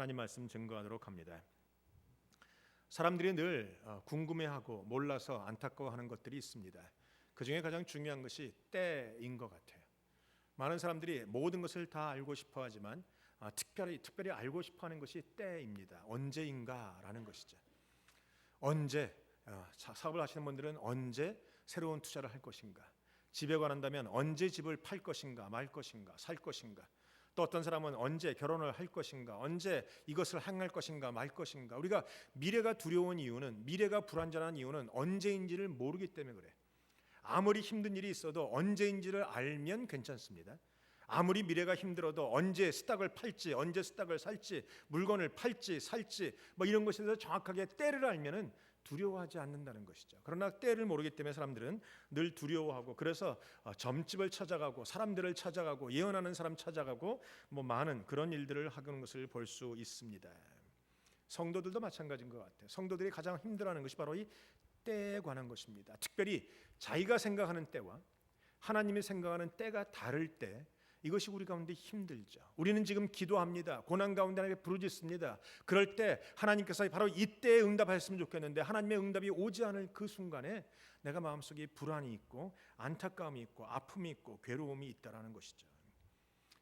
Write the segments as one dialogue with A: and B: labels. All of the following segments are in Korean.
A: 하나님 말씀 증거하도록 합니다. 사람들이 늘 궁금해하고 몰라서 안타까워하는 것들이 있습니다. 그 중에 가장 중요한 것이 때인 것 같아요. 많은 사람들이 모든 것을 다 알고 싶어 하지만 특별히 알고 싶어 하는 것이 때입니다. 언제인가라는 것이죠. 언제 사업을 하시는 분들은 언제 새로운 투자를 할 것인가, 집에 관한다면 언제 집을 팔 것인가 말 것인가 살 것인가, 또 어떤 사람은 언제 결혼을 할 것인가, 언제 이것을 행할 것인가 말 것인가. 우리가 미래가 두려운 이유는, 미래가 불안전한 이유는 언제인지를 모르기 때문에 그래. 아무리 힘든 일이 있어도 언제인지를 알면 괜찮습니다. 아무리 미래가 힘들어도 언제 스탁을 팔지, 언제 스탁을 살지, 물건을 팔지 살지 이런 것에 대해서 정확하게 때를 알면은 두려워하지 않는다는 것이죠. 그러나 때를 모르기 때문에 사람들은 늘 두려워하고, 그래서 점집을 찾아가고 사람들을 찾아가고 예언하는 사람 찾아가고 많은 그런 일들을 하는 것을 볼 수 있습니다. 성도들도 마찬가지인 것 같아요. 성도들이 가장 힘들어하는 것이 바로 이 때에 관한 것입니다. 특별히 자기가 생각하는 때와 하나님이 생각하는 때가 다를 때, 이것이 우리 가운데 힘들죠. 우리는 지금 기도합니다. 고난 가운데 하나님께 부르짖습니다. 그럴 때 하나님께서 바로 이때에 응답하셨으면 좋겠는데 하나님의 응답이 오지 않을 그 순간에 내가 마음속에 불안이 있고 안타까움이 있고 아픔이 있고 괴로움이 있다라는 것이죠.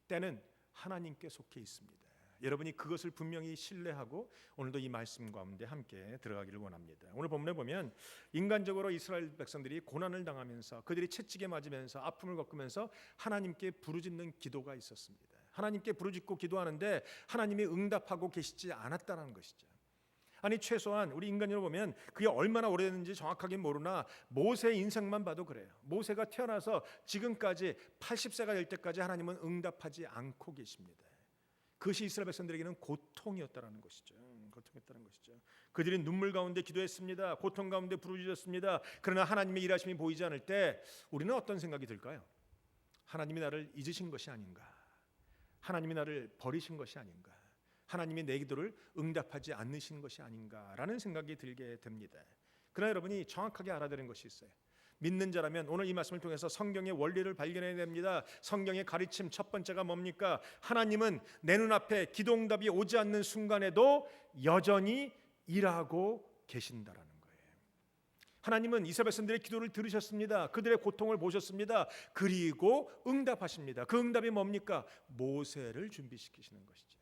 A: 때는 하나님께 속해 있습니다. 여러분이 그것을 분명히 신뢰하고 오늘도 이 말씀 가운데 함께 들어가기를 원합니다. 오늘 본문에 보면 인간적으로 이스라엘 백성들이 고난을 당하면서 그들이 채찍에 맞으면서 아픔을 겪으면서 하나님께 부르짖는 기도가 있었습니다. 하나님께 부르짖고 기도하는데 하나님이 응답하고 계시지 않았다는 것이죠. 아니 최소한 우리 인간으로 보면 그게 얼마나 오래됐는지 정확하게 모르나 모세 인생만 봐도 그래요. 모세가 태어나서 지금까지 80세가 될 때까지 하나님은 응답하지 않고 계십니다. 그것이 이스라엘 백성들에게는 고통이었다라는 것이죠. 고통이었다는 것이죠. 그들이 눈물 가운데 기도했습니다. 고통 가운데 부르짖었습니다. 그러나 하나님의 일하심이 보이지 않을 때 우리는 어떤 생각이 들까요? 하나님이 나를 잊으신 것이 아닌가? 하나님이 나를 버리신 것이 아닌가? 하나님이 내 기도를 응답하지 않으신 것이 아닌가라는 생각이 들게 됩니다. 그러나 여러분이 정확하게 알아야 되는 것이 있어요. 믿는 자라면 오늘 이 말씀을 통해서 성경의 원리를 발견해야 됩니다. 성경의 가르침 첫 번째가 뭡니까? 하나님은 내 눈앞에 기도 응답이 오지 않는 순간에도 여전히 일하고 계신다라는 거예요. 하나님은 이스라엘 백성들의 기도를 들으셨습니다. 그들의 고통을 보셨습니다. 그리고 응답하십니다. 그 응답이 뭡니까? 모세를 준비시키시는 것이죠.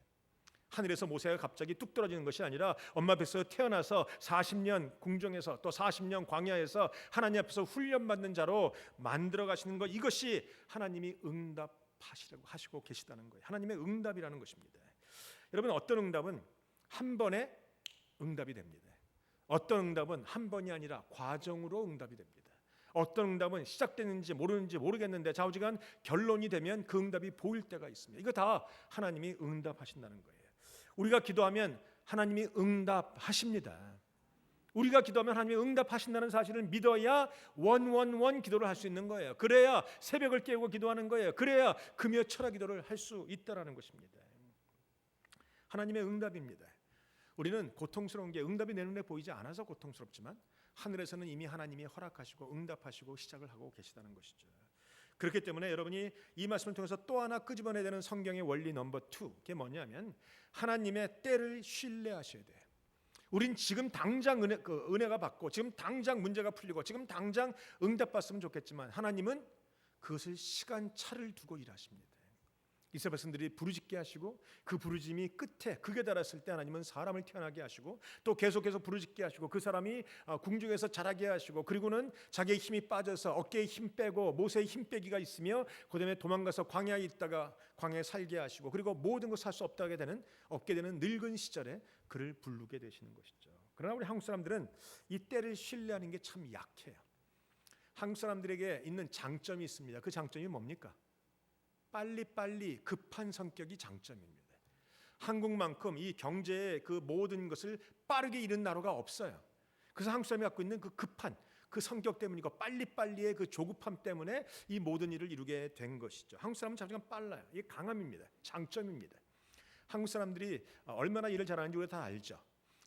A: 하늘에서 모세가 갑자기 뚝 떨어지는 것이 아니라 엄마 뱃속에 태어나서 40년 궁정에서 또 40년 광야에서 하나님 앞에서 훈련받는 자로 만들어 가시는 것, 이것이 하나님이 응답하시려고 하시고 계시다는 거예요. 하나님의 응답이라는 것입니다. 여러분, 어떤 응답은 한 번에 응답이 됩니다. 어떤 응답은 한 번이 아니라 과정으로 응답이 됩니다. 어떤 응답은 시작되는지 모르는지 모르겠는데 좌우지간 결론이 되면 그 응답이 보일 때가 있습니다. 이거 다 하나님이 응답하신다는 거예요. 우리가 기도하면 하나님이 응답하십니다. 우리가 기도하면 하나님이 응답하신다는 사실을 믿어야 원 기도를 할 수 있는 거예요. 그래야 새벽을 깨우고 기도하는 거예요. 그래야 금요 철야 기도를 할 수 있다라는 것입니다. 하나님의 응답입니다. 우리는 고통스러운 게 응답이 내 눈에 보이지 않아서 고통스럽지만 하늘에서는 이미 하나님이 허락하시고 응답하시고 시작을 하고 계시다는 것이죠. 그렇기 때문에 여러분이 이 말씀을 통해서 또 하나 끄집어내야 되는 성경의 원리 넘버 2, 그게 뭐냐면 하나님의 때를 신뢰하셔야 돼요. 우린 지금 당장 은혜가 받고 지금 당장 문제가 풀리고 지금 당장 응답받으면 좋겠지만 하나님은 그것을 시간차를 두고 일하십니다. 이스라엘 백성들이 부르짖게 하시고 그 부르짖음이 끝에 극에 달했을 때 하나님은 사람을 태어나게 하시고 또 계속해서 부르짖게 하시고 그 사람이 궁중에서 자라게 하시고 그리고는 자기의 힘이 빠져서 어깨에 힘 빼고 모세의 힘 빼기가 있으며 그다음에 도망가서 광야에 있다가 광야에 살게 하시고 그리고 모든 것을 할 수 없게 되는 늙은 시절에 그를 부르게 되시는 것이죠. 그러나 우리 한국 사람들은 이 때를 신뢰하는 게 참 약해요. 한국 사람들에게 있는 장점이 있습니다. 그 장점이 뭡니까? 빨리 급한 성격이 장점입니다. 한국만큼 이 경제의 그 모든 것을 빠르게 이룬 나라가 없어요. 그래서 한국 사람이 갖고 있는 그 급한 그 성격 때문이고 빨리의 그 조급함 때문에 이 모든 일을 이루게 된 것이죠. 한국 사람은 자주간 빨라요. 이게 강함입니다. 장점입니다. 한국 사람들이 얼마나 일을 잘하는지 우리가 다 알죠.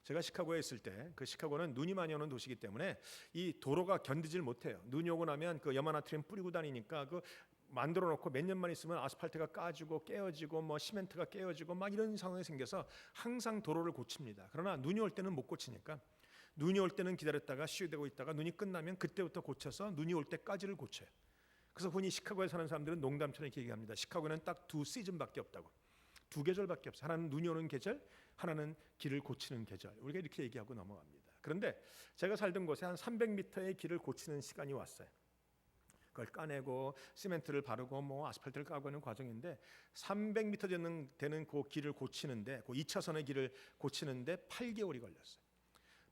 A: 제가 시카고에 있을 때 그 시카고는 눈이 많이 오는 도시이기 때문에 이 도로가 견디질 못해요. 눈이 오고 나면 그 염화나트륨 뿌리고 다니니까 그 만들어 놓고 몇 년만 있으면 아스팔트가 까지고 깨어지고 뭐 시멘트가 깨어지고 막 이런 상황이 생겨서 항상 도로를 고칩니다. 그러나 눈이 올 때는 못 고치니까 눈이 올 때는 기다렸다가 쉬어되고 있다가 눈이 끝나면 그때부터 고쳐서 눈이 올 때까지를 고쳐요. 그래서 흔히 시카고에 사는 사람들은 농담처럼 이렇게 얘기합니다. 시카고는 딱 두 시즌밖에 없다고. 두 계절밖에 없어. 하나는 눈이 오는 계절, 하나는 길을 고치는 계절. 우리가 이렇게 얘기하고 넘어갑니다. 그런데 제가 살던 곳에 한 300m의 길을 고치는 시간이 왔어요. 그걸 까내고 시멘트를 바르고 뭐 아스팔트를 까고 하는 과정인데 300m 되는 그 길을 고치는데 그 2차선의 길을 고치는데 8개월이 걸렸어요.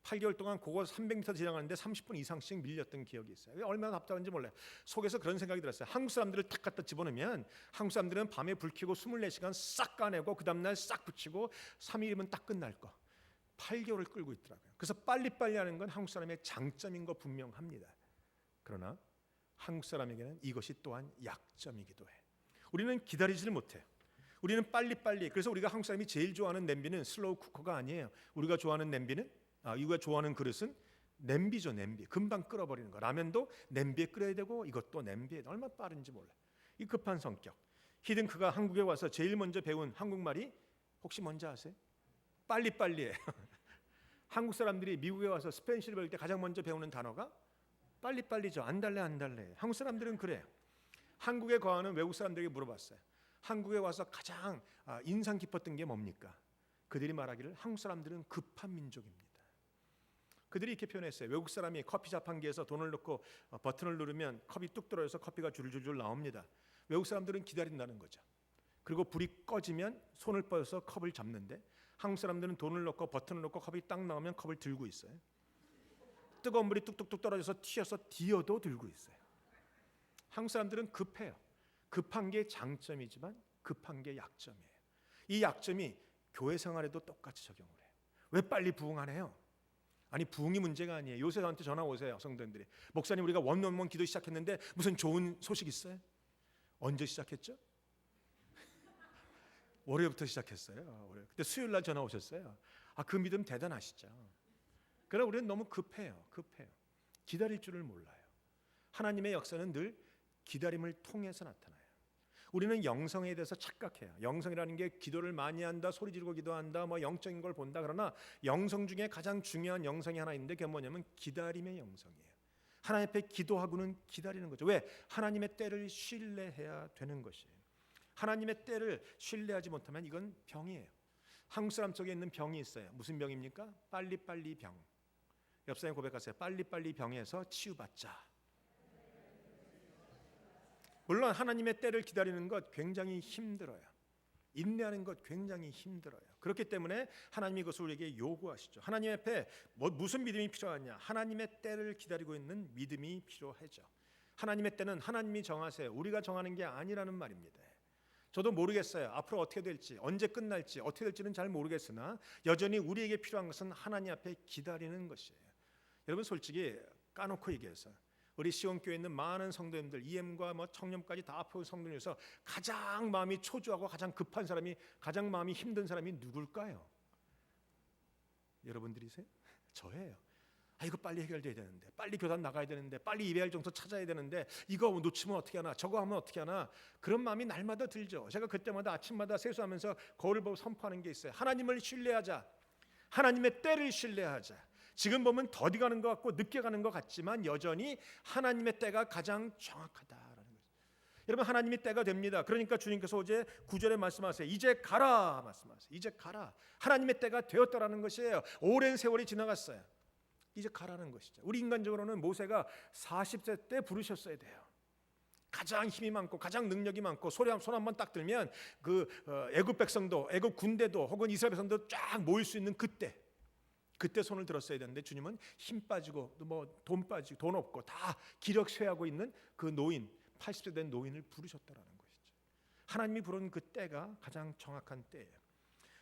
A: 8개월 동안 그거 300m 지나가는데 30분 이상씩 밀렸던 기억이 있어요. 얼마나 답답한지 몰라요. 속에서 그런 생각이 들었어요. 한국 사람들을 탁 갖다 집어넣으면 한국 사람들은 밤에 불 켜고 24시간 싹 까내고 그 다음날 싹 붙이고 3일이면 딱 끝날 거. 8개월을 끌고 있더라고요. 그래서 빨리빨리 하는 건 한국 사람의 장점인 거 분명합니다. 그러나 한국 사람에게는 이것이 또한 약점이기도 해. 우리는 기다리지를 못해요. 우리는 빨리빨리. 그래서 우리가 한국 사람이 제일 좋아하는 냄비는 슬로우 쿠커가 아니에요. 우리가 좋아하는 냄비는 우리가 좋아하는 그릇은 냄비죠. 냄비. 금방 끓어버리는 거. 라면도 냄비에 끓여야 되고 이것도 냄비에. 얼마나 빠른지 몰라. 이 급한 성격. 히든크가 한국에 와서 제일 먼저 배운 한국말이 혹시 뭔지 아세요? 빨리빨리예요. 한국 사람들이 미국에 와서 스페인시를 배울 때 가장 먼저 배우는 단어가 빨리빨리죠. 안 달래. 한국 사람들은 그래요. 한국에 거하는 외국 사람들에게 물어봤어요. 한국에 와서 가장 인상 깊었던 게 뭡니까? 그들이 말하기를 한국 사람들은 급한 민족입니다. 그들이 이렇게 표현했어요. 외국 사람이 커피 자판기에서 돈을 넣고 버튼을 누르면 컵이 뚝 떨어져서 커피가 줄줄줄 나옵니다. 외국 사람들은 기다린다는 거죠. 그리고 불이 꺼지면 손을 뻗어서 컵을 잡는데 한국 사람들은 돈을 넣고 버튼을 넣고 컵이 딱 나오면 컵을 들고 있어요. 뜨거운 물이 뚝뚝뚝 떨어져서 튀어서 뒤어도 들고 있어요. 한국 사람들은 급해요. 급한 게 장점이지만 급한 게 약점이에요. 이 약점이 교회 생활에도 똑같이 적용을 해요. 왜 빨리 부흥하네요? 아니 부흥이 문제가 아니에요. 요새 저한테 전화 오세요. 성도님들이. 목사님 우리가 원원원 기도 시작했는데 무슨 좋은 소식 있어요? 언제 시작했죠? 월요일부터 시작했어요. 그때 수요일 날 전화 오셨어요. 그 믿음 대단하시죠. 그러나 우리는 너무 급해요. 기다릴 줄을 몰라요. 하나님의 역사는 늘 기다림을 통해서 나타나요. 우리는 영성에 대해서 착각해요. 영성이라는 게 기도를 많이 한다, 소리 지르고 기도한다, 뭐 영적인 걸 본다. 그러나 영성 중에 가장 중요한 영성이 하나 있는데 그게 뭐냐면 기다림의 영성이에요. 하나님 앞에 기도하고는 기다리는 거죠. 왜? 하나님의 때를 신뢰해야 되는 것이에요. 하나님의 때를 신뢰하지 못하면 이건 병이에요. 한국 사람 속에 있는 병이 있어요. 무슨 병입니까? 빨리빨리 병. 옆 사람 고백하세요. 빨리빨리 병에서 치유받자. 물론 하나님의 때를 기다리는 것 굉장히 힘들어요. 인내하는 것 굉장히 힘들어요. 그렇기 때문에 하나님이 그것을 우리에게 요구하시죠. 하나님 앞에 무슨 믿음이 필요하냐? 하나님의 때를 기다리고 있는 믿음이 필요하죠. 하나님의 때는 하나님이 정하세요. 우리가 정하는 게 아니라는 말입니다. 저도 모르겠어요. 앞으로 어떻게 될지, 언제 끝날지, 어떻게 될지는 잘 모르겠으나 여전히 우리에게 필요한 것은 하나님 앞에 기다리는 것이에요. 여러분 솔직히 까놓고 얘기해서 우리 시온교회에 있는 많은 성도님들, EM과 뭐 청년까지 다 앞에 온 성도들 중에서 가장 마음이 초조하고 가장 급한 사람이, 가장 마음이 힘든 사람이 누굴까요? 여러분들이세요? 저예요. 이거 빨리 해결돼야 되는데, 빨리 교단 나가야 되는데, 빨리 예배할 정도 찾아야 되는데, 이거 놓치면 어떻게 하나, 저거 하면 어떻게 하나, 그런 마음이 날마다 들죠. 제가 그때마다 아침마다 세수하면서 거울을 보고 선포하는 게 있어요. 하나님을 신뢰하자. 하나님의 때를 신뢰하자. 지금 보면 더디 가는 것 같고 늦게 가는 것 같지만 여전히 하나님의 때가 가장 정확하다라는 거죠. 여러분 하나님의 때가 됩니다. 그러니까 주님께서 어제 9절에 말씀하세요. 이제 가라 말씀하세요. 이제 가라. 하나님의 때가 되었다라는 것이에요. 오랜 세월이 지나갔어요. 이제 가라는 것이죠. 우리 인간적으로는 모세가 40세 때 부르셨어야 돼요. 가장 힘이 많고 가장 능력이 많고 손 한번 딱 들면 그 애굽 백성도 애굽 군대도 혹은 이스라엘 백성도 쫙 모일 수 있는 그때 손을 들었어야 되는데 주님은 힘 빠지고 뭐 돈 빠지고 돈 없고 다 기력 쇠하고 있는 그 노인 80세 된 노인을 부르셨다라는 것이죠. 하나님이 부른 그 때가 가장 정확한 때예요.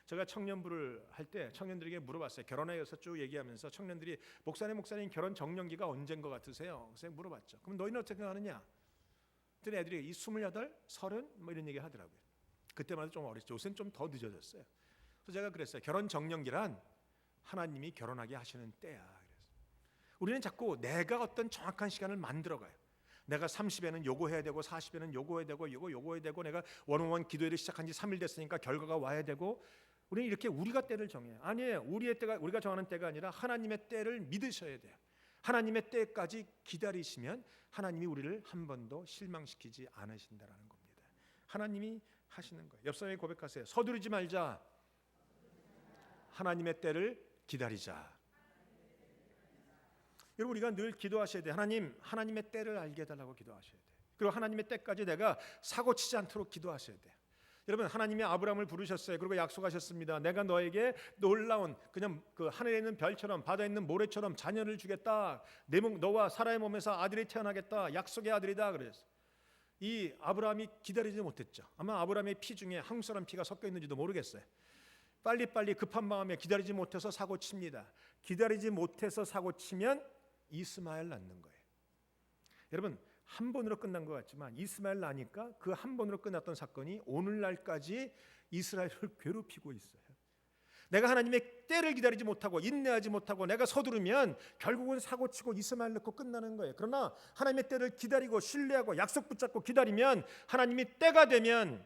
A: 제가 청년부를 할 때 청년들에게 물어봤어요. 결혼에 대해서 쭉 얘기하면서 청년들이 목사님 결혼 정년기가 언제인 것 같으세요? 그래서 물어봤죠. 그럼 너희는 어떻게 하느냐? 그랬더니 애들이 이 28, 30 뭐 이런 얘기 하더라고요. 그때마다 좀 어렸죠. 요새는 좀 더 늦어졌어요. 그래서 제가 그랬어요. 결혼 정년기란 하나님이 결혼하게 하시는 때야. 그래서 우리는 자꾸 내가 어떤 정확한 시간을 만들어가요. 내가 30에는 요거 해야 되고 40에는 요거 해야 되고 요거 해야 되고 내가 원원원 기도회를 시작한 지 3일 됐으니까 결과가 와야 되고 우리는 이렇게 우리가 때를 정해요. 아니에요. 우리의 때가 우리가 정하는 때가 아니라 하나님의 때를 믿으셔야 돼요. 하나님의 때까지 기다리시면 하나님이 우리를 한 번도 실망시키지 않으신다라는 겁니다. 하나님이 하시는 거예요. 옆 사람에게 고백하세요. 서두르지 말자. 하나님의 때를 기다리자. 여러분 우리가 늘 기도하셔야 돼요. 하나님의 때를 알게 해달라고 기도하셔야 돼요. 그리고 하나님의 때까지 내가 사고치지 않도록 기도하셔야 돼요. 여러분 하나님이 아브라함을 부르셨어요. 그리고 약속하셨습니다. 내가 너에게 놀라운 그냥 그 하늘에 있는 별처럼 바다에 있는 모래처럼 자녀를 주겠다. 너와 사라의 몸에서 아들이 태어나겠다. 약속의 아들이다. 그랬어요. 이 아브라함이 기다리지 못했죠. 아마 아브라함의 피 중에 한국 사람 피가 섞여 있는지도 모르겠어요. 빨리빨리 급한 마음에 기다리지 못해서 사고칩니다. 기다리지 못해서 사고치면 이스마엘 낳는 거예요. 여러분 한 번으로 끝난 것 같지만 이스마엘 나니까 그 한 번으로 끝났던 사건이 오늘날까지 이스라엘을 괴롭히고 있어요. 내가 하나님의 때를 기다리지 못하고 인내하지 못하고 내가 서두르면 결국은 사고치고 이스마엘 낳고 끝나는 거예요. 그러나 하나님의 때를 기다리고 신뢰하고 약속 붙잡고 기다리면 하나님이 때가 되면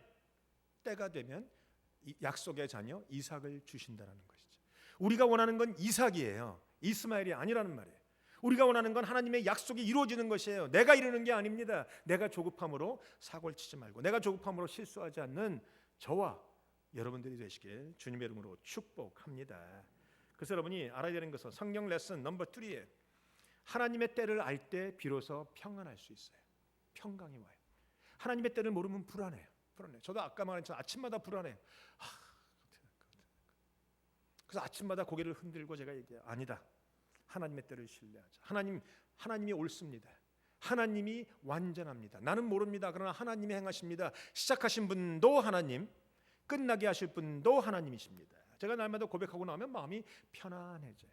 A: 약속의 자녀 이삭을 주신다는 것이죠. 우리가 원하는 건 이삭이에요. 이스마엘이 아니라는 말이에요. 우리가 원하는 건 하나님의 약속이 이루어지는 것이에요. 내가 이루는 게 아닙니다. 내가 조급함으로 사고를 치지 말고 내가 조급함으로 실수하지 않는 저와 여러분들이 되시길 주님의 이름으로 축복합니다. 그래서 여러분이 알아야 되는 것은 성경 레슨 넘버 3에 하나님의 때를 알 때 비로소 평안할 수 있어요. 평강이 와요. 하나님의 때를 모르면 불안해요. 저도 아까 말한 것처럼 아침마다 불안해요. 그래서 아침마다 고개를 흔들고 제가 얘기해요. 아니다. 하나님의 때를 신뢰하자. 하나님이 옳습니다. 하나님이 완전합니다. 나는 모릅니다. 그러나 하나님이 행하십니다. 시작하신 분도 하나님, 끝나게 하실 분도 하나님이십니다. 제가 날마다 고백하고 나면 마음이 편안해져요.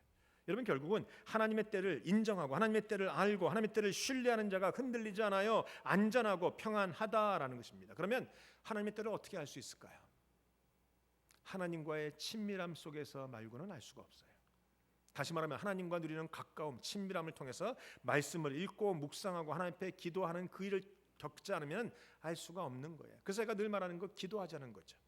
A: 여러분 결국은 하나님의 때를 인정하고 하나님의 때를 알고 하나님의 때를 신뢰하는 자가 흔들리지 않아요. 안전하고 평안하다라는 것입니다. 그러면 하나님의 때를 어떻게 알 수 있을까요? 하나님과의 친밀함 속에서 말고는 알 수가 없어요. 다시 말하면 하나님과 누리는 가까움, 친밀함을 통해서 말씀을 읽고 묵상하고 하나님 앞에 기도하는 그 일을 겪지 않으면 알 수가 없는 거예요. 그래서 제가 늘 말하는 거 기도하자는 거죠.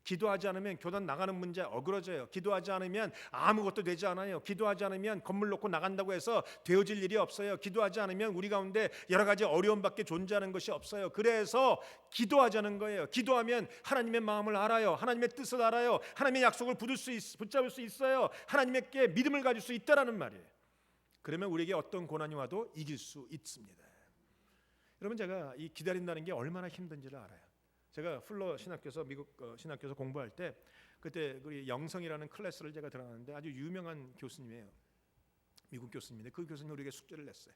A: 기도하지 않으면 교단 나가는 문제 어그러져요. 기도하지 않으면 아무것도 되지 않아요. 기도하지 않으면 건물 놓고 나간다고 해서 되어질 일이 없어요. 기도하지 않으면 우리 가운데 여러 가지 어려움밖에 존재하는 것이 없어요. 그래서 기도하자는 거예요. 기도하면 하나님의 마음을 알아요. 하나님의 뜻을 알아요. 하나님의 약속을 붙잡을 수 있어요. 하나님께 믿음을 가질 수 있다라는 말이에요. 그러면 우리에게 어떤 고난이 와도 이길 수 있습니다. 여러분 제가 이 기다린다는 게 얼마나 힘든지를 알아요. 제가 풀러 신학교에서 미국 신학교에서 공부할 때 그때 그 영성이라는 클래스를 제가 들어갔는데 아주 유명한 교수님이에요. 미국 교수님인데 그 교수님이 우리에게 숙제를 냈어요.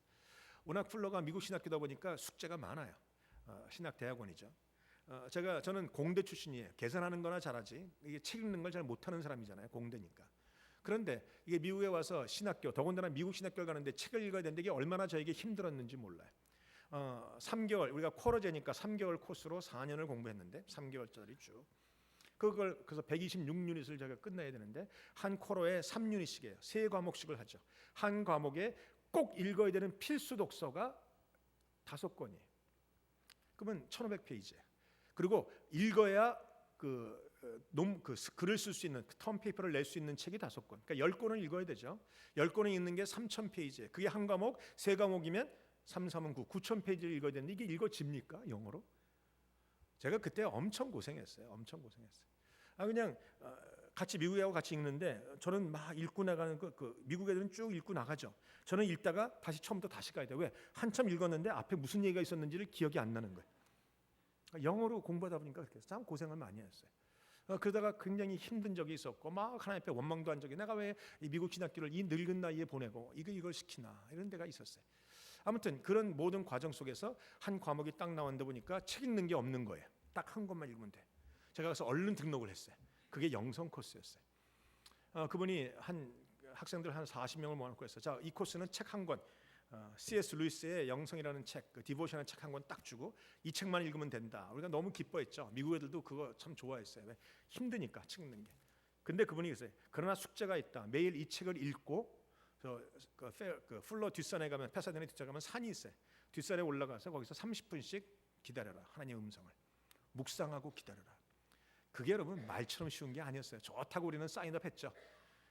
A: 워낙 풀러가 미국 신학교다 보니까 숙제가 많아요. 신학 대학원이죠. 저는 공대 출신이에요. 계산하는 거나 잘하지 이게 책 읽는 걸 잘 못하는 사람이잖아요. 공대니까. 그런데 이게 미국에 와서 신학교 더군다나 미국 신학교를 가는데 책을 읽어야 되는데 이게 얼마나 저에게 힘들었는지 몰라요. 3개월 우리가 쿼러제니까 3개월 코스로 4년을 공부했는데 3개월짜리 쭉 그걸 그래서 126유닛을 제가 끝내야 되는데 한 쿼러에 3유닛씩이에요. 3과목씩을 하죠. 한 과목에 꼭 읽어야 되는 필수 독서가 5권이에요. 그러면 1500페이지예요. 그리고 읽어야 글을 쓸 수 있는 텀 페이퍼를 낼 수 있는 책이 5권. 그러니까 10권을 읽어야 되죠. 10권을 읽는 게 3000페이지예요. 그게 한 과목, 3과목이면 3, 3은 9, 9000페이지를 읽어야 되는데 이게 읽어집니까? 영어로? 제가 그때 엄청 고생했어요. 그냥 같이 미국하고 같이 읽는데 저는 막 읽고 나가는 미국 애들은 쭉 읽고 나가죠. 저는 읽다가 다시 처음부터 다시 가야 돼요. 왜? 한참 읽었는데 앞에 무슨 얘기가 있었는지를 기억이 안 나는 거예요. 영어로 공부하다 보니까 그렇게 참 고생을 많이 했어요. 그러다가 굉장히 힘든 적이 있었고 막 하나님 앞에 원망도 한 적이 내가 왜 이 미국 신학교를 이 늙은 나이에 보내고 이걸 시키나 이런 데가 있었어요. 아무튼 그런 모든 과정 속에서 한 과목이 딱 나왔는데 보니까 책 읽는 게 없는 거예요. 딱 한 권만 읽으면 돼. 제가 가서 얼른 등록을 했어요. 그게 영성 코스였어요. 그분이 학생들 한 40명을 모아놓고 했어요. 자, 이 코스는 책 한 권, C.S. 루이스의 영성이라는 책, 디보셔널 책 한 권 딱 주고 이 책만 읽으면 된다. 우리가 너무 기뻐했죠. 미국 애들도 그거 참 좋아했어요. 왜? 힘드니까 책 읽는 게. 근데 그분이 그랬어요. 그러나 숙제가 있다. 매일 이 책을 읽고 풀러 뒷산에 가면 패사데나 뒷산에 가면 산이 있어요. 뒷산에 올라가서 거기서 30분씩 기다려라. 하나님의 음성을 묵상하고 기다려라. 그게 여러분 말처럼 쉬운 게 아니었어요. 좋다고 우리는 사인업 했죠.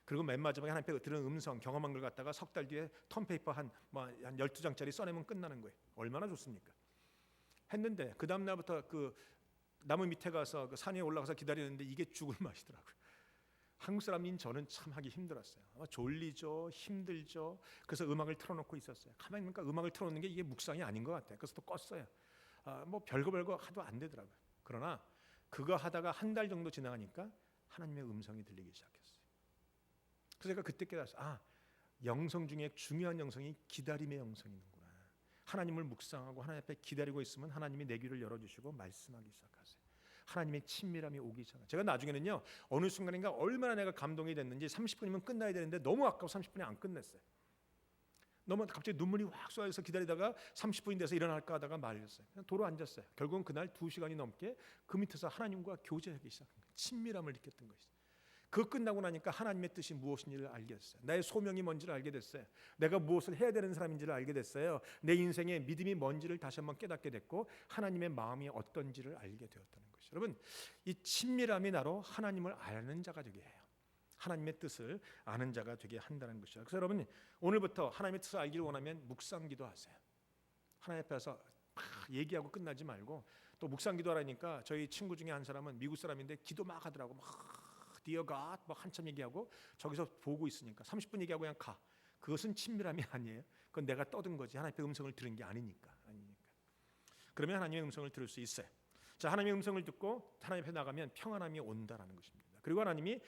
A: 그리고 맨 마지막에 하나님께 들은 음성, 경험한 걸 갖다가 석 달 뒤에 턴페이퍼 한 12장짜리 써내면 끝나는 거예요. 얼마나 좋습니까? 했는데 그 다음 날부터 그 나무 밑에 가서 그 산 위에 올라가서 기다리는데 이게 죽을 맛이더라고요. 한국 사람인 저는 참 하기 힘들었어요. 졸리죠, 힘들죠. 그래서 음악을 틀어놓고 있었어요. 가만히 보니까 음악을 틀어놓는 게 이게 묵상이 아닌 것 같아요. 그래서 또 껐어요. 뭐 별거 하도 안 되더라고요. 그러나 그거 하다가 한 달 정도 지나가니까 하나님의 음성이 들리기 시작했어요. 그래서 제가 그때 깨달았어요. 영성 중에 중요한 영성이 기다림의 영성이는구나. 하나님을 묵상하고 하나님 앞에 기다리고 있으면 하나님이 내 귀를 열어주시고 말씀하기 시작하세요. 하나님의 친밀함이 오기 시작해요. 제가 나중에는요, 어느 순간인가 얼마나 내가 감동이 됐는지 30분이면 끝나야 되는데 너무 아까워 30분이 안 끝냈어요. 너무 갑자기 눈물이 확 쏟아져서 기다리다가 30분이 돼서 일어날까 하다가 말렸어요. 그냥 도로 앉았어요. 결국은 그날 2시간이 넘게 그 밑에서 하나님과 교제하기 시작한 거예요. 친밀함을 느꼈던 것이죠. 그거 끝나고 나니까 하나님의 뜻이 무엇인지를 알게 됐어요. 나의 소명이 뭔지를 알게 됐어요. 내가 무엇을 해야 되는 사람인지를 알게 됐어요. 내 인생의 믿음이 뭔지를 다시 한번 깨닫게 됐고 하나님의 마음이 어떤지를 알게 되었다는 것이죠. 여러분, 이 친밀함이 나로 하나님을 아는 자가 되게 해요. 하나님의 뜻을 아는 자가 되게 한다는 것이죠. 그래서 여러분, 오늘부터 하나님의 뜻을 알기를 원하면 묵상기도 하세요. 하나님 앞에서 막 얘기하고 끝나지 말고, 또 묵상기도 하라니까 저희 친구 중에 한 사람은 미국 사람인데 기도 막 하더라고. 막 Dear God 막 한참 얘기하고 저기서 보고 있으니까 30분 얘기하고 그냥 가. 그것은 친밀함이 아니에요. 그건 내가 떠든 거지. 하나님의 음성을 들은 게 아니니까. 그러면 하나님의 음성을 들을 수 있어요. 자, 하나님의 음성을 듣고 하나님 앞에 나가면 평안함이 온다라는 것입니다. 그리고 하나님이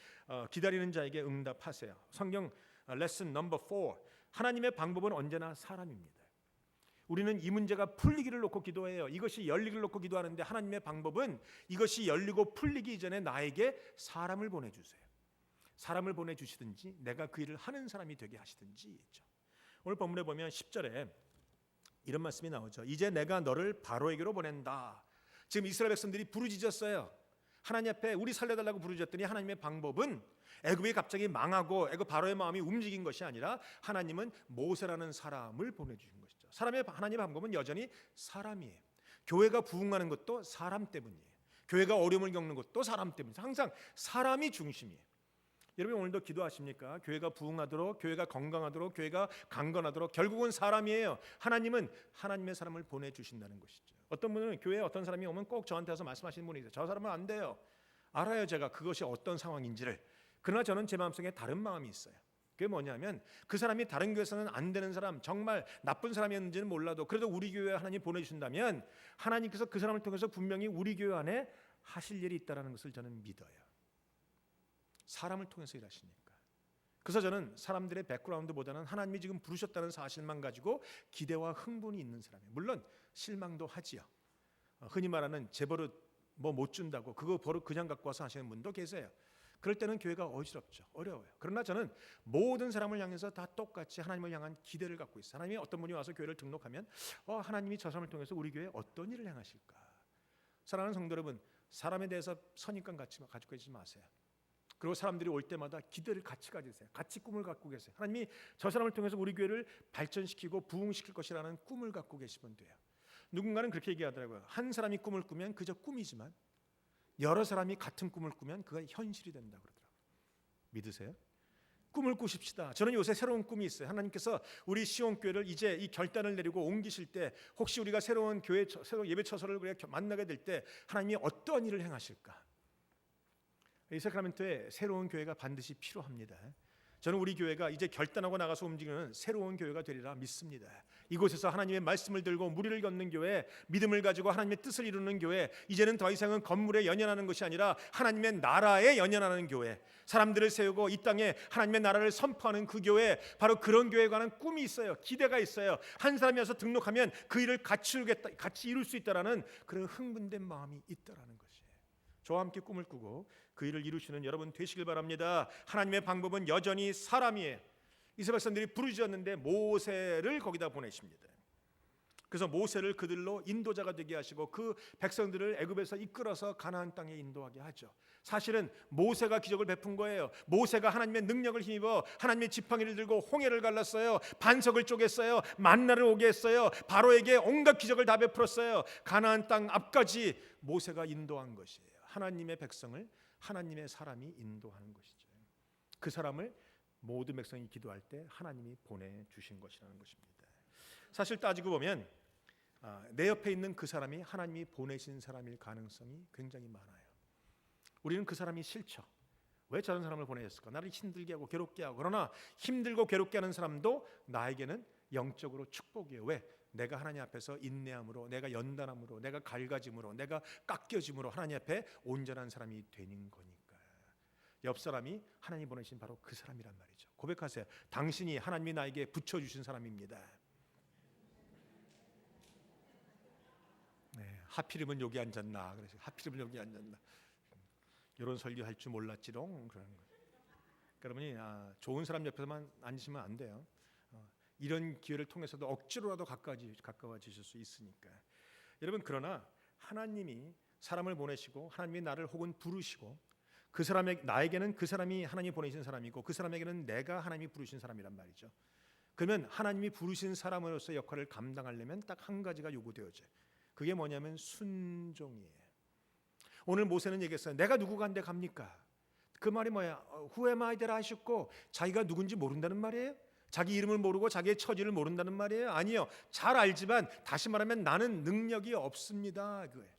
A: 기다리는 자에게 응답하세요. 성경 레슨 넘버 4. 하나님의 방법은 언제나 사람입니다. 우리는 이 문제가 풀리기를 놓고 기도해요. 이것이 열리기를 놓고 기도하는데 하나님의 방법은 이것이 열리고 풀리기 이전에 나에게 사람을 보내주세요. 사람을 보내주시든지 내가 그 일을 하는 사람이 되게 하시든지 있죠. 오늘 본문에 보면 10절에 이런 말씀이 나오죠. 이제 내가 너를 바로에게로 보낸다. 지금 이스라엘 백성들이 부르짖었어요. 하나님 앞에 우리 살려달라고 부르짖었더니 하나님의 방법은 애굽이 갑자기 망하고 애굽 바로의 마음이 움직인 것이 아니라 하나님은 모세라는 사람을 보내주신 것이죠. 하나님의 방법은 여전히 사람이에요. 교회가 부흥하는 것도 사람 때문이에요. 교회가 어려움을 겪는 것도 사람 때문이에요. 항상 사람이 중심이에요. 여러분 오늘도 기도하십니까? 교회가 부흥하도록, 교회가 건강하도록, 교회가 강건하도록 결국은 사람이에요. 하나님은 하나님의 사람을 보내주신다는 것이죠. 어떤 분은 교회에 어떤 사람이 오면 꼭 저한테 와서 말씀하시는 분이 있어요. 저 사람은 안 돼요. 알아요, 제가 그것이 어떤 상황인지를. 그러나 저는 제 마음속에 다른 마음이 있어요. 그게 뭐냐면 그 사람이 다른 교회에서는 안 되는 사람, 정말 나쁜 사람이었는지는 몰라도 그래도 우리 교회에 하나님 보내주신다면 하나님께서 그 사람을 통해서 분명히 우리 교회 안에 하실 일이 있다는 것을 저는 믿어요. 사람을 통해서 일하시니까. 그래서 저는 사람들의 백그라운드보다는 하나님이 지금 부르셨다는 사실만 가지고 기대와 흥분이 있는 사람이에요. 물론 실망도 하지요. 흔히 말하는 재벌은 뭐 못 준다고 그거 버릇 그냥 갖고 와서 하시는 분도 계세요. 그럴 때는 교회가 어지럽죠. 어려워요. 그러나 저는 모든 사람을 향해서 다 똑같이 하나님을 향한 기대를 갖고 있어요. 하나님이 어떤 분이 와서 교회를 등록하면 하나님이 저 사람을 통해서 우리 교회에 어떤 일을 행하실까. 사랑하는 성도 여러분, 사람에 대해서 선입관 가지고 계시지 마세요. 그리고 사람들이 올 때마다 기대를 같이 가지세요. 같이 꿈을 갖고 계세요. 하나님이 저 사람을 통해서 우리 교회를 발전시키고 부흥시킬 것이라는 꿈을 갖고 계시면 돼요. 누군가는 그렇게 얘기하더라고요. 한 사람이 꿈을 꾸면 그저 꿈이지만 여러 사람이 같은 꿈을 꾸면 그가 현실이 된다고 그러더라고요. 믿으세요? 꿈을 꾸십시다. 저는 요새 새로운 꿈이 있어요. 하나님께서 우리 시온교회를 이제 이 결단을 내리고 옮기실 때 혹시 우리가 새로운 교회, 새로운 예배 처소를 만나게 될 때 하나님이 어떤 일을 행하실까? 이 세크라멘토에 새로운 교회가 반드시 필요합니다. 저는 우리 교회가 이제 결단하고 나가서 움직이는 새로운 교회가 되리라 믿습니다. 이곳에서 하나님의 말씀을 들고 무리를 걷는 교회, 믿음을 가지고 하나님의 뜻을 이루는 교회, 이제는 더 이상은 건물에 연연하는 것이 아니라 하나님의 나라에 연연하는 교회, 사람들을 세우고 이 땅에 하나님의 나라를 선포하는 그 교회, 바로 그런 교회에 관한 꿈이 있어요. 기대가 있어요. 한 사람이 와서 등록하면 그 일을 같이 이룰 수 있다라는 그런 흥분된 마음이 있다라는 것이에요. 저와 함께 꿈을 꾸고 그 일을 이루시는 여러분 되시길 바랍니다. 하나님의 방법은 여전히 사람이에요. 이스라엘 백성들이 부르짖었는데 모세를 거기다 보내십니다. 그래서 모세를 그들로 인도자가 되게 하시고 그 백성들을 애굽에서 이끌어서 가나안 땅에 인도하게 하죠. 사실은 모세가 기적을 베푼 거예요. 모세가 하나님의 능력을 힘입어 하나님의 지팡이를 들고 홍해를 갈랐어요. 반석을 쪼갰어요. 만나를 오게 했어요. 바로에게 온갖 기적을 다 베풀었어요. 가나안 땅 앞까지 모세가 인도한 것이에요. 하나님의 백성을 하나님의 사람이 인도하는 것이죠. 그 사람을 모든 백성이 기도할 때 하나님이 보내주신 것이라는 것입니다. 사실 따지고 보면 내 옆에 있는 그 사람이 하나님이 보내신 사람일 가능성이 굉장히 많아요. 우리는 그 사람이 싫죠. 왜 저런 사람을 보내셨을까? 나를 힘들게 하고 괴롭게 하고. 그러나 힘들고 괴롭게 하는 사람도 나에게는 영적으로 축복이에요. 왜? 내가 하나님 앞에서 인내함으로, 내가 연단함으로, 내가 갈가짐으로, 내가 깎여짐으로 하나님 앞에 온전한 사람이 되는 거니까. 옆 사람이 하나님 보내신 바로 그 사람이란 말이죠. 고백하세요. 당신이 하나님이 나에게 붙여주신 사람입니다. 네, 하필이면 여기 앉았나? 그래서 하필이면 여기 앉았나? 이런 설교할 줄 몰랐지롱 그러는 거예요. 여러분이 좋은 사람 옆에서만 앉으시면 안 돼요. 이런 기회를 통해서도 억지로라도 가까워지실 수 있으니까. 여러분, 그러나 하나님이 사람을 보내시고 하나님이 나를 혹은 부르시고 그 사람의 나에게는 그 사람이 하나님이 보내신 사람이고 그 사람에게는 내가 하나님이 부르신 사람이란 말이죠. 그러면 하나님이 부르신 사람으로서 역할을 감당하려면 딱 한 가지가 요구되어져요. 그게 뭐냐면 순종이에요. 오늘 모세는 얘기했어요. 내가 누구간데 갑니까? 그 말이 뭐야? Who am I that I should go? 자기가 누군지 모른다는 말이에요? 자기 이름을 모르고 자기의 처지를 모른다는 말이에요? 아니요. 잘 알지만 다시 말하면 나는 능력이 없습니다. 그거예요.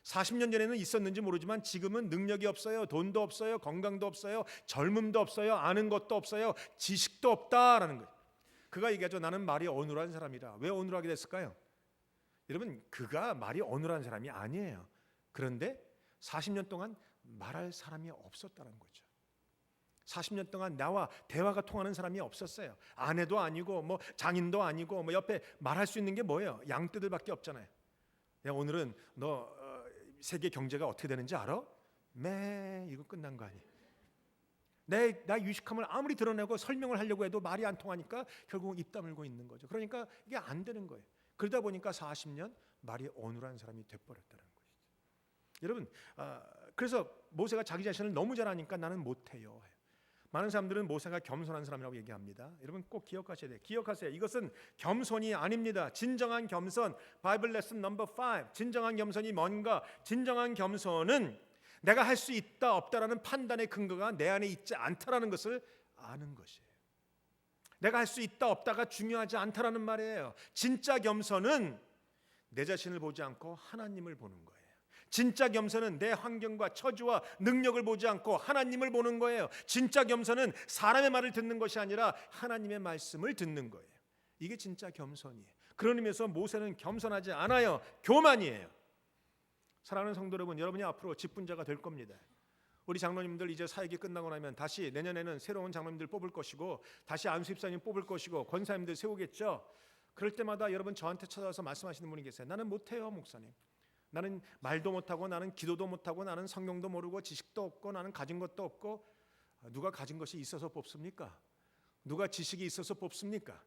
A: 40년 전에는 있었는지 모르지만 지금은 능력이 없어요. 돈도 없어요. 건강도 없어요. 젊음도 없어요. 아는 것도 없어요. 지식도 없다라는 거예요. 그가 얘기하죠. 나는 말이 어눌한 사람이라. 왜 어눌하게 됐을까요? 여러분, 그가 말이 어눌한 사람이 아니에요. 그런데 40년 동안 말할 사람이 없었다는 거죠. 40년 동안 나와 대화가 통하는 사람이 없었어요. 아내도 아니고 뭐 장인도 아니고 뭐 옆에 말할 수 있는 게 뭐예요? 양떼들밖에 없잖아요. 야, 오늘은 너 세계 경제가 어떻게 되는지 알아? 매 이거 끝난 거 아니에요. 나 유식함을 아무리 드러내고 설명을 하려고 해도 말이 안 통하니까 결국 입 다물고 있는 거죠. 그러니까 이게 안 되는 거예요. 그러다 보니까 40년 말이 어눌한 사람이 돼버렸다는 것이죠. 여러분, 그래서 모세가 자기 자신을 너무 잘 아니까 나는 못해요. 많은 사람들은 모세가 겸손한 사람이라고 얘기합니다. 여러분 꼭 기억하셔야 돼요. 기억하세요. 이것은 겸손이 아닙니다. 진정한 겸손, 바이블 레슨 넘버 5. 진정한 겸손이 뭔가? 진정한 겸손은 내가 할 수 있다 없다라는 판단의 근거가 내 안에 있지 않다라는 것을 아는 것이에요. 내가 할 수 있다 없다가 중요하지 않다라는 말이에요. 진짜 겸손은 내 자신을 보지 않고 하나님을 보는 거예요. 진짜 겸손은 내 환경과 처지와 능력을 보지 않고 하나님을 보는 거예요. 진짜 겸손은 사람의 말을 듣는 것이 아니라 하나님의 말씀을 듣는 거예요. 이게 진짜 겸손이에요. 그런 의미에서 모세는 겸손하지 않아요. 교만이에요. 사랑하는 성도 여러분, 여러분이 앞으로 직분자가 될 겁니다. 우리 장로님들 이제 사역이 끝나고 나면 다시 내년에는 새로운 장로님들 뽑을 것이고 다시 안수집사님 뽑을 것이고 권사님들 세우겠죠. 그럴 때마다 여러분 저한테 찾아와서 말씀하시는 분이 계세요. 나는 못해요, 목사님. 나는 말도 못하고 나는 기도도 못하고 나는 성경도 모르고 지식도 없고 나는 가진 것도 없고. 누가 가진 것이 있어서 뽑습니까? 누가 지식이 있어서 뽑습니까?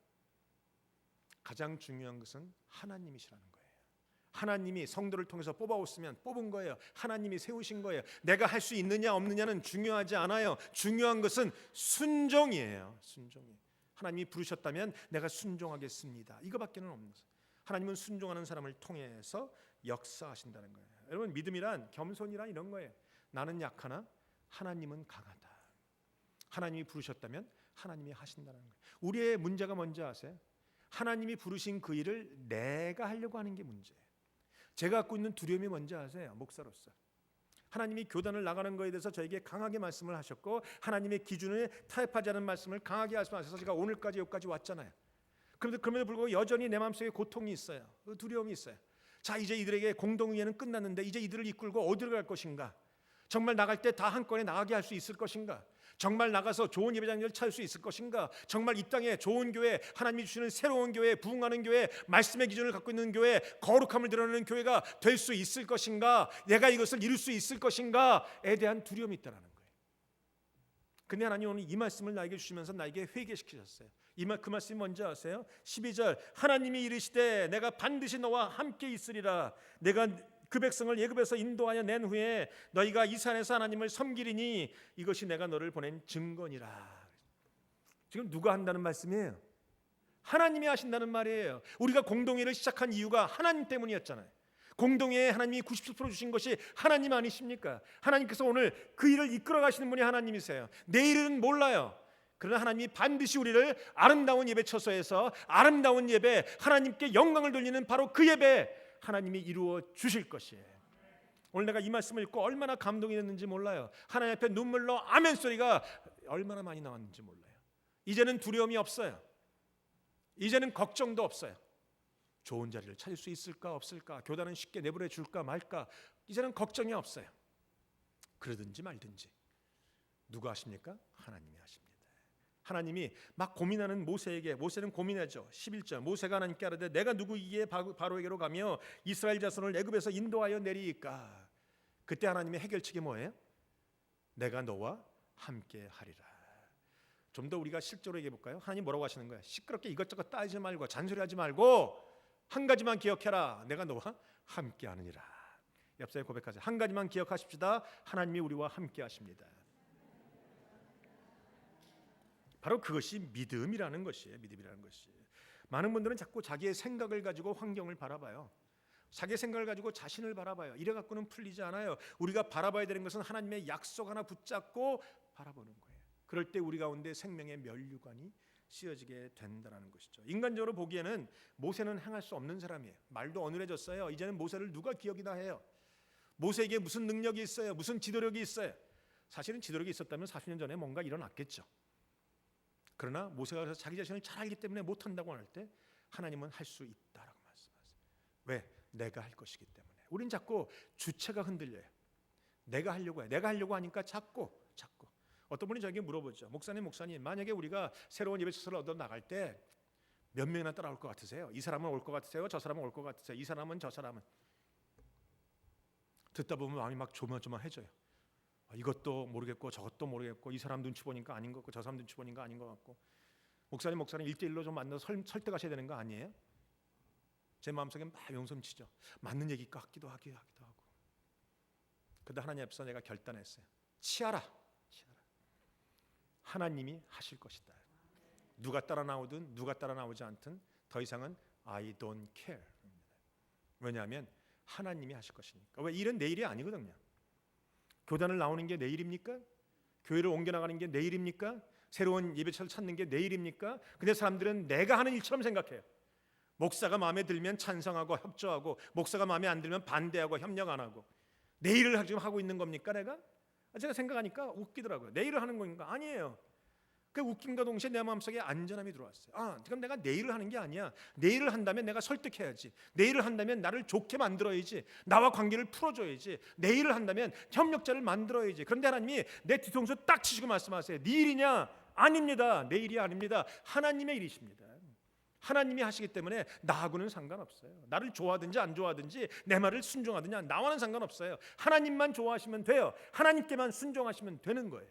A: 가장 중요한 것은 하나님이시라는 거예요. 하나님이 성도를 통해서 뽑아오시면 뽑은 거예요. 하나님이 세우신 거예요. 내가 할 수 있느냐 없느냐는 중요하지 않아요. 중요한 것은 순종이에요. 순종이. 하나님이 부르셨다면 내가 순종하겠습니다. 이거밖에는 없는 거예요. 하나님은 순종하는 사람을 통해서 역사하신다는 거예요. 여러분, 믿음이란 겸손이란 이런 거예요. 나는 약하나 하나님은 강하다. 하나님이 부르셨다면 하나님이 하신다는 거예요. 우리의 문제가 뭔지 아세요? 하나님이 부르신 그 일을 내가 하려고 하는 게 문제예요. 제가 갖고 있는 두려움이 뭔지 아세요? 목사로서 하나님이 교단을 나가는 것에 대해서 저에게 강하게 말씀을 하셨고 하나님의 기준에 타협하지 않은 말씀을 강하게 말씀하셔서 제가 오늘까지 여기까지 왔잖아요. 그런데 그럼에도 불구하고 여전히 내 마음속에 고통이 있어요. 두려움이 있어요. 자, 이제 이들에게 공동의회는 끝났는데 이제 이들을 이끌고 어디로 갈 것인가? 정말 나갈 때 다 한꺼번에 나가게 할 수 있을 것인가? 정말 나가서 좋은 예배장을 찾을 수 있을 것인가? 정말 이 땅에 좋은 교회, 하나님이 주시는 새로운 교회, 부흥하는 교회, 말씀의 기준을 갖고 있는 교회, 거룩함을 드러내는 교회가 될 수 있을 것인가? 내가 이것을 이룰 수 있을 것인가에 대한 두려움이 있다는 거예요. 근데 하나님 오늘 이 말씀을 나에게 주시면서 나에게 회개시키셨어요. 그 말씀이 뭔지 아세요? 12절 하나님이 이르시되 내가 반드시 너와 함께 있으리라. 내가 그 백성을 애굽에서 인도하여 낸 후에 너희가 이 산에서 하나님을 섬기리니 이것이 내가 너를 보낸 증거니라. 지금 누가 한다는 말씀이에요? 하나님이 하신다는 말이에요. 우리가 공동회를 시작한 이유가 하나님 때문이었잖아요. 공동회에 하나님이 90% 주신 것이 하나님 아니십니까? 하나님께서 오늘 그 일을 이끌어 가시는 분이 하나님이세요. 내일은 몰라요. 그러나 하나님이 반드시 우리를 아름다운 예배 처소에서 아름다운 예배, 하나님께 영광을 돌리는 바로 그 예배 하나님이 이루어 주실 것이에요. 오늘 내가 이 말씀을 읽고 얼마나 감동이 됐는지 몰라요. 하나님 앞에 눈물로 아멘 소리가 얼마나 많이 나왔는지 몰라요. 이제는 두려움이 없어요. 이제는 걱정도 없어요. 좋은 자리를 찾을 수 있을까 없을까, 교단은 쉽게 내보내 줄까 말까, 이제는 걱정이 없어요. 그러든지 말든지 누가 하십니까? 하나님이 하십니다. 하나님이 막 고민하는 모세에게, 모세는 고민하죠. 11절 모세가 하나님께 아뢰되 내가 누구이기에 바로에게로 가며 이스라엘 자손을 애굽에서 인도하여 내리이까. 그때 하나님의 해결책이 뭐예요? 내가 너와 함께 하리라. 좀 더 우리가 실제로 얘기해 볼까요? 하나님 뭐라고 하시는 거예요? 시끄럽게 이것저것 따지지 말고 잔소리하지 말고 한 가지만 기억해라. 내가 너와 함께 하느니라. 옆사람에 고백하세요. 한 가지만 기억하십시다. 하나님이 우리와 함께 하십니다. 바로 그것이 믿음이라는 것이에요. 믿음이라는 것이. 많은 분들은 자꾸 자기의 생각을 가지고 환경을 바라봐요. 자기의 생각을 가지고 자신을 바라봐요. 이래 갖고는 풀리지 않아요. 우리가 바라봐야 되는 것은 하나님의 약속 하나 붙잡고 바라보는 거예요. 그럴 때 우리 가운데 생명의 면류관이 씌어지게 된다는 것이죠. 인간적으로 보기에는 모세는 행할 수 없는 사람이에요. 말도 어눌해졌어요. 이제는 모세를 누가 기억이나 해요. 모세에게 무슨 능력이 있어요? 무슨 지도력이 있어요? 사실은 지도력이 있었다면 40년 전에 뭔가 일어났겠죠. 그러나 모세가 그래서 자기 자신을 잘 알기 때문에 못한다고 할 때 하나님은 할 수 있다라고 말씀하세요. 왜? 내가 할 것이기 때문에. 우린 자꾸 주체가 흔들려요. 내가 하려고 해. 내가 하려고 하니까 자꾸 어떤 분이 저에게 물어보죠. 목사님 만약에 우리가 새로운 예배처소를 얻어 나갈 때 몇 명이나 따라올 것 같으세요? 이 사람은 올 것 같으세요? 저 사람은 올 것 같으세요? 이 사람은 저 사람은. 듣다 보면 마음이 막 조마조마해져요. 이것도 모르겠고 저것도 모르겠고 이 사람 눈치 보니까 아닌 것 같고 저 사람 눈치 보니까 아닌 것 같고. 목사님 1:1로 좀 만나서 설득하셔야 되는 거 아니에요? 제 마음속에 막 용섬치죠. 맞는 얘기 같기도 하고. 그런데 하나님 앞에서 내가 결단했어요. 치아라. 하나님이 하실 것이다. 누가 따라 나오든 누가 따라 나오지 않든 더 이상은 I don't care. 왜냐하면 하나님이 하실 것이니까. 왜? 일은 내일이 아니거든요. 교단을 나오는 게 내일입니까? 교회를 옮겨나가는 게 내일입니까? 새로운 예배처를 찾는 게 내일입니까? 근데 사람들은 내가 하는 일처럼 생각해요. 목사가 마음에 들면 찬성하고 협조하고, 목사가 마음에 안 들면 반대하고 협력 안 하고. 내일을 지금 하고 있는 겁니까 내가? 제가 생각하니까 웃기더라고요. 내일을 하는 건가? 아니에요. 그 웃김과 동시에 내 마음속에 안전함이 들어왔어요. 그럼 내가 내일을 하는 게 아니야. 내일을 한다면 내가 설득해야지. 내일을 한다면 나를 좋게 만들어야지. 나와 관계를 풀어줘야지. 내일을 한다면 협력자를 만들어야지. 그런데 하나님이 내 뒤통수 딱 치시고 말씀하세요. 네 일이냐? 아닙니다. 내 일이 아닙니다. 하나님의 일이십니다. 하나님이 하시기 때문에 나하고는 상관없어요. 나를 좋아하든지 안 좋아하든지 내 말을 순종하든지 나와는 상관없어요. 하나님만 좋아하시면 돼요. 하나님께만 순종하시면 되는 거예요.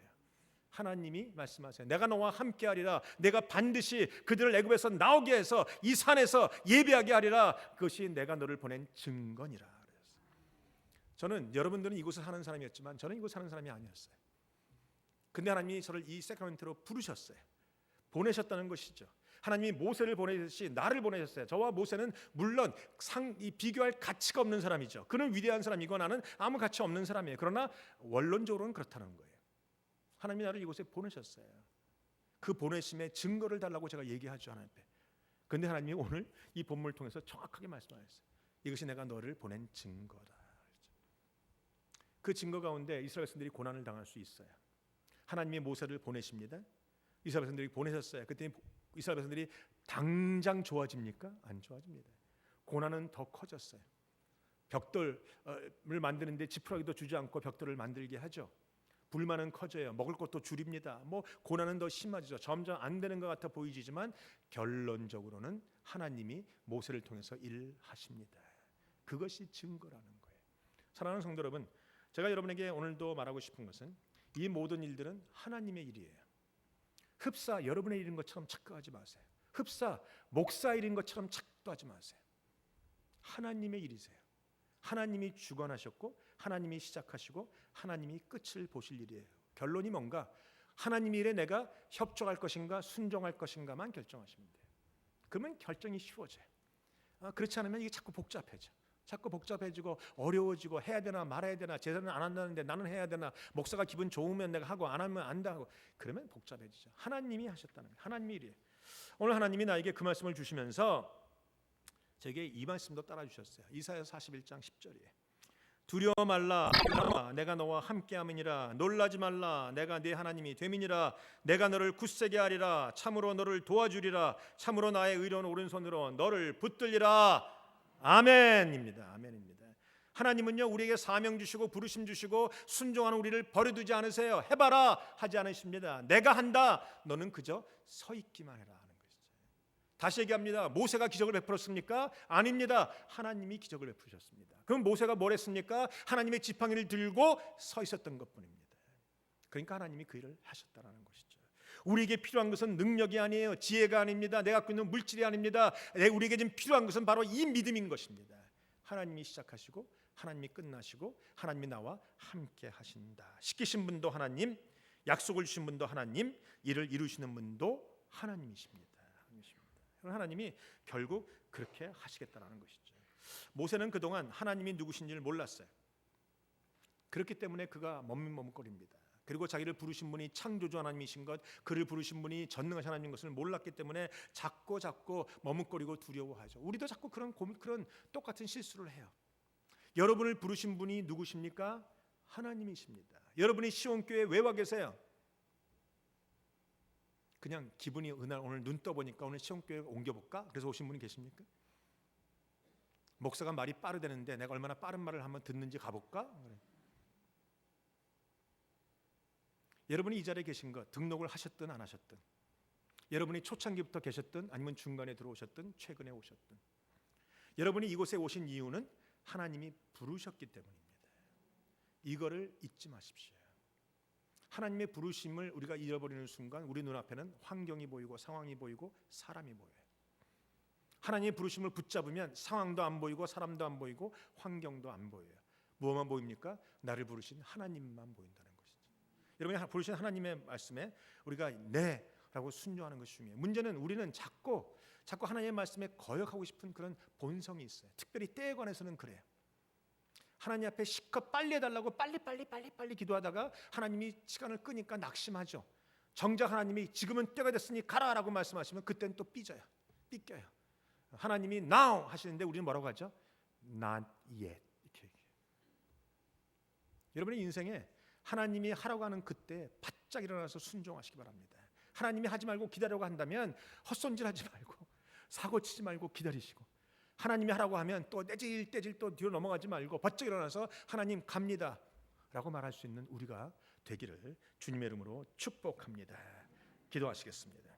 A: 하나님이 말씀하세요. 내가 너와 함께하리라. 내가 반드시 그들을 애굽에서 나오게 해서 이 산에서 예배하게 하리라. 그것이 내가 너를 보낸 증거니라. 저는 여러분들은 이곳에 사는 사람이었지만 저는 이곳에 사는 사람이 아니었어요. 근데 하나님이 저를 이 세크라멘트로 부르셨어요. 보내셨다는 것이죠. 하나님이 모세를 보내듯이 나를 보내셨어요. 저와 모세는 물론 비교할 가치가 없는 사람이죠. 그는 위대한 사람이고 나는 아무 가치 없는 사람이에요. 그러나 원론적으로는 그렇다는 거예요. 하나님이 나를 이곳에 보내셨어요. 그 보내심의 증거를 달라고 제가 얘기하죠, 하나님 앞에. 그런데 하나님이 오늘 이 본문을 통해서 정확하게 말씀하셨어요. 이것이 내가 너를 보낸 증거다. 그 증거 가운데 이스라엘 백성들이 고난을 당할 수 있어요. 하나님이 모세를 보내십니다. 이스라엘 백성들이 보내셨어요. 그때 이스라엘 백성들이 당장 좋아집니까? 안 좋아집니다. 고난은 더 커졌어요. 벽돌을 만드는데 지푸라기도 주지 않고 벽돌을 만들게 하죠. 불만은 커져요. 먹을 것도 줄입니다. 고난은 더 심해지죠. 점점 안 되는 것 같아 보이지만 결론적으로는 하나님이 모세를 통해서 일하십니다. 그것이 증거라는 거예요. 사랑하는 성도 여러분, 제가 여러분에게 오늘도 말하고 싶은 것은 이 모든 일들은 하나님의 일이에요. 흡사 여러분의 일인 것처럼 착각하지 마세요. 흡사 목사 일인 것처럼 착각도 하지 마세요. 하나님의 일이세요. 하나님이 주관하셨고 하나님이 시작하시고 하나님이 끝을 보실 일이에요. 결론이 뭔가? 하나님 일에 내가 협조할 것인가 순종할 것인가만 결정하시면 돼요. 그러면 결정이 쉬워져요. 그렇지 않으면 이게 자꾸 복잡해져. 자꾸 복잡해지고 어려워지고 해야 되나 말아야 되나, 제사는 안 한다는데 나는 해야 되나, 목사가 기분 좋으면 내가 하고 안 하면 안 하고, 그러면 복잡해지죠. 하나님이 하셨다는 거예요. 하나님의 일이에요. 오늘 하나님이 나에게 그 말씀을 주시면서 제게 이 말씀도 따라 주셨어요. 이사야 41장 10절이에요. 두려워 말라, 내가 너와 함께함이니라. 놀라지 말라, 내가 네 하나님이 됨이니라. 내가 너를 굳세게 하리라. 참으로 너를 도와주리라. 참으로 나의 의로운 오른손으로 너를 붙들리라. 아멘입니다. 아멘입니다. 하나님은요, 우리에게 사명 주시고 부르심 주시고 순종하는 우리를 버려두지 않으세요. 해봐라 하지 않으십니다. 내가 한다, 너는 그저 서 있기만 해라 하는 것이죠. 다시 얘기합니다. 모세가 기적을 베풀었습니까? 아닙니다. 하나님이 기적을 베푸셨습니다. 그럼 모세가 뭘 했습니까? 하나님의 지팡이를 들고 서 있었던 것뿐입니다. 그러니까 하나님이 그 일을 하셨다는 것이죠. 우리에게 필요한 것은 능력이 아니에요. 지혜가 아닙니다. 내가 갖고 있는 물질이 아닙니다. 우리에게 지금 필요한 것은 바로 이 믿음인 것입니다. 하나님이 시작하시고 하나님이 끝나시고 하나님이 나와 함께 하신다. 시키신 분도 하나님, 약속을 주신 분도 하나님, 일을 이루시는 분도 하나님이십니다. 하나님이 결국 그렇게 하시겠다는 것이죠. 모세는 그동안 하나님이 누구신지를 몰랐어요. 그렇기 때문에 그가 머뭇머뭇거립니다. 그리고 자기를 부르신 분이 창조주 하나님이신 것, 그를 부르신 분이 전능하신 하나님인 것을 몰랐기 때문에 자꾸 머뭇거리고 두려워하죠. 우리도 자꾸 그런 똑같은 실수를 해요. 여러분을 부르신 분이 누구십니까? 하나님이십니다. 여러분이 시온교회에 왜 와 계세요? 그냥 기분이 오늘 눈 떠보니까 오늘 시온교회 옮겨볼까? 그래서 오신 분이 계십니까? 목사가 말이 빠르다는데 내가 얼마나 빠른 말을 한번 듣는지 가볼까? 여러분이 이 자리에 계신 것, 등록을 하셨든 안 하셨든, 여러분이 초창기부터 계셨든 아니면 중간에 들어오셨든 최근에 오셨든, 여러분이 이곳에 오신 이유는 하나님이 부르셨기 때문입니다. 이거를 잊지 마십시오. 하나님의 부르심을 우리가 잃어버리는 순간 우리 눈앞에는 환경이 보이고 상황이 보이고 사람이 보여요. 하나님의 부르심을 붙잡으면 상황도 안 보이고 사람도 안 보이고 환경도 안 보여요. 무엇만 보입니까? 나를 부르신 하나님만 보인다는 것이죠. 여러분이 부르신 하나님의 말씀에 우리가 네 라고 순종하는 것이 중요해요. 문제는 우리는 자꾸 하나님의 말씀에 거역하고 싶은 그런 본성이 있어요. 특별히 때에 관해서는 그래요. 하나님 앞에 실컷 빨리 해달라고 빨리 기도하다가 하나님이 시간을 끄니까 낙심하죠. 정작 하나님이 지금은 때가 됐으니 가라라고 말씀하시면 그때는 또 삐져요. 삐껴요. 하나님이 now 하시는데 우리는 뭐라고 하죠? not yet 이렇게 얘기해요. 여러분의 인생에 하나님이 하라고 하는 그때 바짝 일어나서 순종하시기 바랍니다. 하나님이 하지 말고 기다리라고 한다면 헛손질하지 말고 사고치지 말고 기다리시고, 하나님이 하라고 하면 또 떼질 또 뒤로 넘어가지 말고 바짝 일어나서 하나님 갑니다 라고 말할 수 있는 우리가 되기를 주님의 이름으로 축복합니다. 기도하시겠습니다.